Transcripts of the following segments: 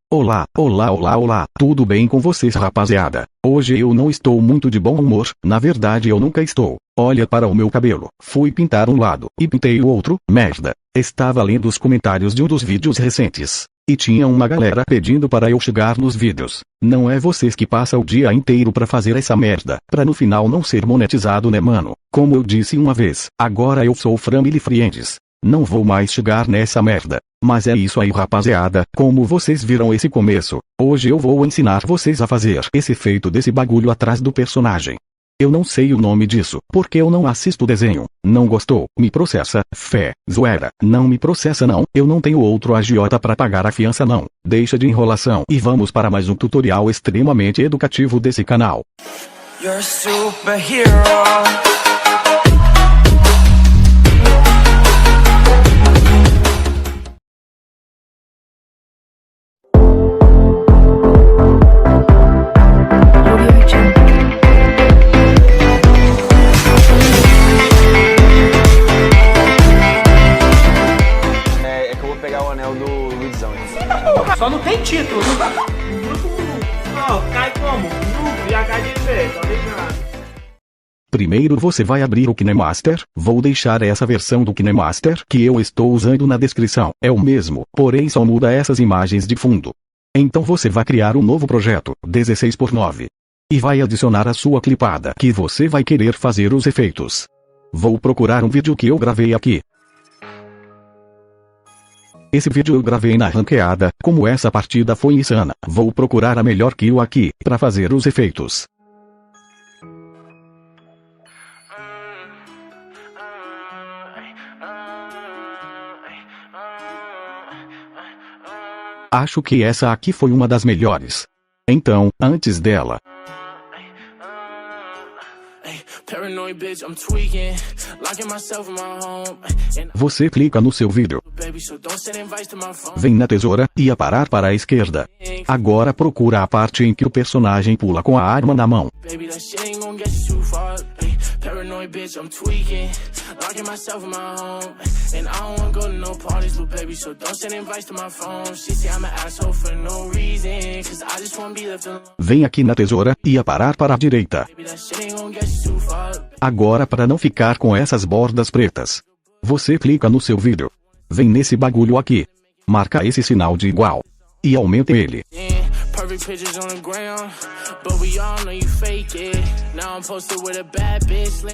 Olá, olá, olá, olá, tudo bem com vocês, rapaziada? Hoje eu não estou muito de bom humor, na verdade eu nunca estou. Olha para o meu cabelo, fui pintar um lado, e pintei o outro, merda. Estava lendo os comentários de um dos vídeos recentes, e tinha uma galera pedindo para eu chegar nos vídeos. Não é vocês que passam o dia inteiro pra fazer essa merda, pra no final não ser monetizado, né, mano? Como eu disse uma vez, agora eu sou Family Friends. Não vou mais chegar nessa merda. Mas é isso aí, rapaziada, como vocês viram esse começo, hoje eu vou ensinar vocês a fazer esse efeito desse bagulho atrás do personagem. Eu não sei o nome disso, porque eu não assisto desenho. Não gostou? Me processa, fé, zoeira. Não me processa não, eu não tenho outro agiota pra pagar a fiança não. Deixa de enrolação e vamos para mais um tutorial extremamente educativo desse canal. You're a superhero. Só não tem título, não dá. Não, cai como? Grupo e HDV, tá ligado? Primeiro você vai abrir o KineMaster, vou deixar essa versão do KineMaster que eu estou usando na descrição. É o mesmo, porém só muda essas imagens de fundo. Então você vai criar um novo projeto, 16:9. E vai adicionar a sua clipada que você vai querer fazer os efeitos. Vou procurar um vídeo que eu gravei aqui. Esse vídeo eu gravei na ranqueada, como essa partida foi insana. Vou procurar a melhor kill aqui, pra fazer os efeitos. Acho que essa aqui foi uma das melhores. Então, antes dela, você clica no seu vídeo, vem na tesoura e aparar para a esquerda. Agora procura a parte em que o personagem pula com a arma na mão. Vem aqui na tesoura e aparar para a direita. Agora, para não ficar com essas bordas pretas, você clica no seu vídeo. Vem nesse bagulho aqui. Marca esse sinal de igual. E aumente ele.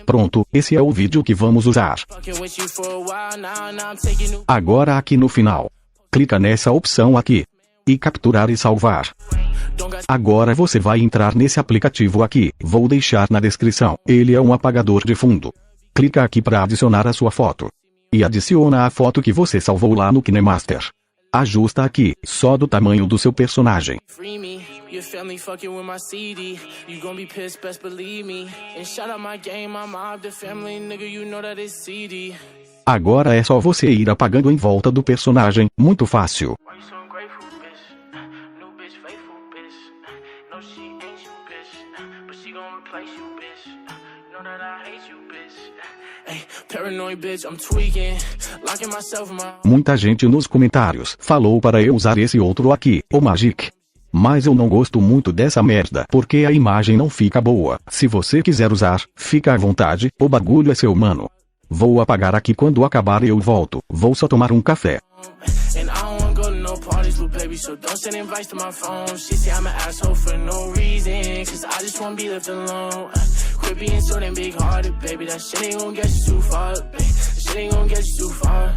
Pronto, esse é o vídeo que vamos usar. Agora aqui no final, clica nessa opção aqui. E capturar e salvar. Agora você vai entrar nesse aplicativo aqui, vou deixar na descrição. Ele é um apagador de fundo. Clica aqui para adicionar a sua foto. E adiciona a foto que você salvou lá no KineMaster. Ajusta aqui, só do tamanho do seu personagem. Agora é só você ir apagando em volta do personagem, muito fácil. Muita gente nos comentários falou para eu usar esse outro aqui, o Magic. Mas eu não gosto muito dessa merda, porque a imagem não fica boa. Se você quiser usar, fica à vontade, o bagulho é seu, mano. Vou apagar aqui, quando acabar eu volto, vou só tomar um café. Baby, so don't send invites to my phone. She say I'm an asshole for no reason, cause I just wanna be left alone. Quit being so damn big hearted, baby. That shit ain't gon' get you too far, baby. That shit ain't gon' get you too far.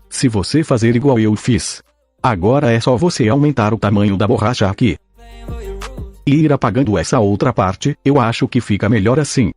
Se você fazer igual eu fiz, agora é só você aumentar o tamanho da borracha aqui e ir apagando essa outra parte. Eu acho que fica melhor assim.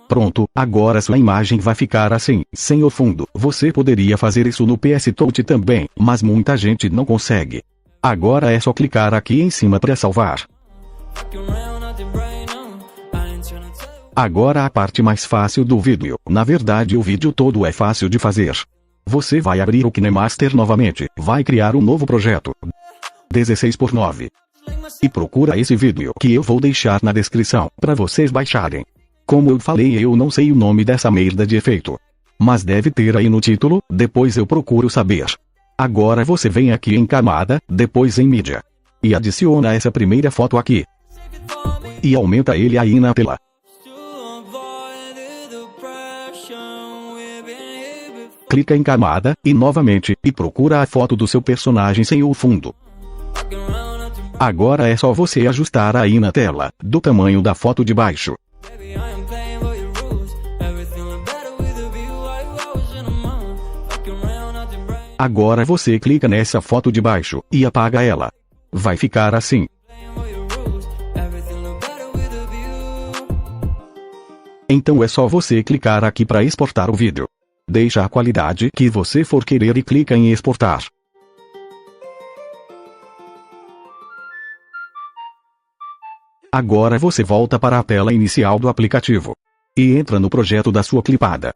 Pronto, agora sua imagem vai ficar assim, sem o fundo. Você poderia fazer isso no PS Touch também, mas muita gente não consegue. Agora é só clicar aqui em cima para salvar. Agora a parte mais fácil do vídeo. Na verdade o vídeo todo é fácil de fazer. Você vai abrir o KineMaster novamente, vai criar um novo projeto 16:9 e procura esse vídeo que eu vou deixar na descrição para vocês baixarem. Como eu falei, eu não sei o nome dessa merda de efeito, mas deve ter aí no título, depois eu procuro saber. Agora você vem aqui em camada, depois em mídia, e adiciona essa primeira foto aqui e aumenta ele aí na tela. Clica em camada, e novamente, e procura a foto do seu personagem sem o fundo. Agora é só você ajustar aí na tela, do tamanho da foto de baixo. Agora você clica nessa foto de baixo, e apaga ela. Vai ficar assim. Então é só você clicar aqui para exportar o vídeo. Deixa a qualidade que você for querer e clica em exportar. Agora você volta para a tela inicial do aplicativo e entra no projeto da sua clipada.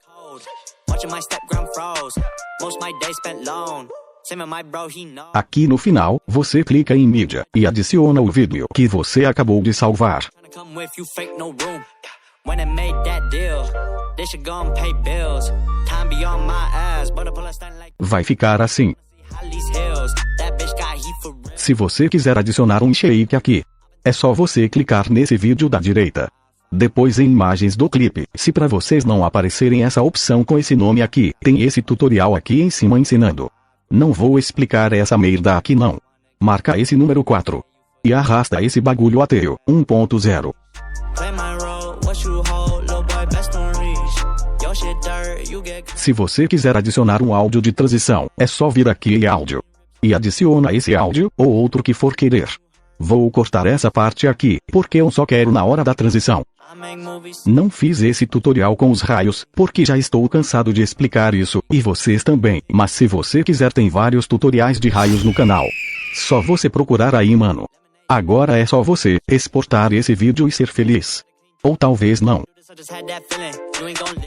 Aqui no final, você clica em mídia e adiciona o vídeo que você acabou de salvar. Vai ficar assim. Se você quiser adicionar um shake aqui, é só você clicar nesse vídeo da direita. Depois em imagens do clipe. Se para vocês não aparecerem essa opção com esse nome aqui, tem esse tutorial aqui em cima ensinando. Não vou explicar essa merda aqui não. Marca esse número 4. E arrasta esse bagulho até o 1.0. Se você quiser adicionar um áudio de transição, é só vir aqui em áudio e adiciona esse áudio, ou outro que for querer. Vou cortar essa parte aqui, porque eu só quero na hora da transição. Não fiz esse tutorial com os raios, porque já estou cansado de explicar isso, e vocês também. Mas se você quiser, tem vários tutoriais de raios no canal. Só você procurar aí, mano. Agora é só você exportar esse vídeo e ser feliz. Ou talvez não.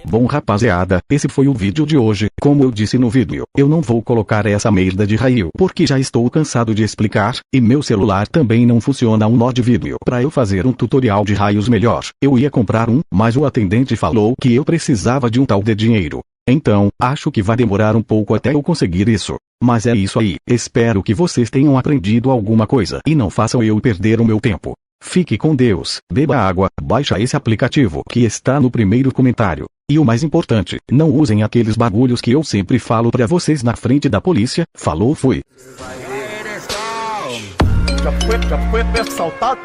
Bom rapaziada, esse foi o vídeo de hoje. Como eu disse no vídeo, eu não vou colocar essa merda de raio, porque já estou cansado de explicar, e meu celular também não funciona um nó de vídeo. Para eu fazer um tutorial de raios melhor, eu ia comprar um, mas o atendente falou que eu precisava de um tal de dinheiro. Então, acho que vai demorar um pouco até eu conseguir isso. Mas é isso aí, espero que vocês tenham aprendido alguma coisa e não façam eu perder o meu tempo. Fique com Deus, beba água, baixa esse aplicativo que está no primeiro comentário. E o mais importante, não usem aqueles bagulhos que eu sempre falo pra vocês na frente da polícia. Falou, fui. Já foi assaltado?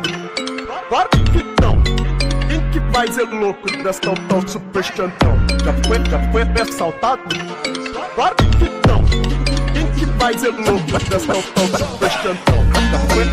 Claro que não. Quem que vai ser louco desse tal super chantão? Já foi assaltado? Claro que não. Quem que vai ser louco desse tal super chantão?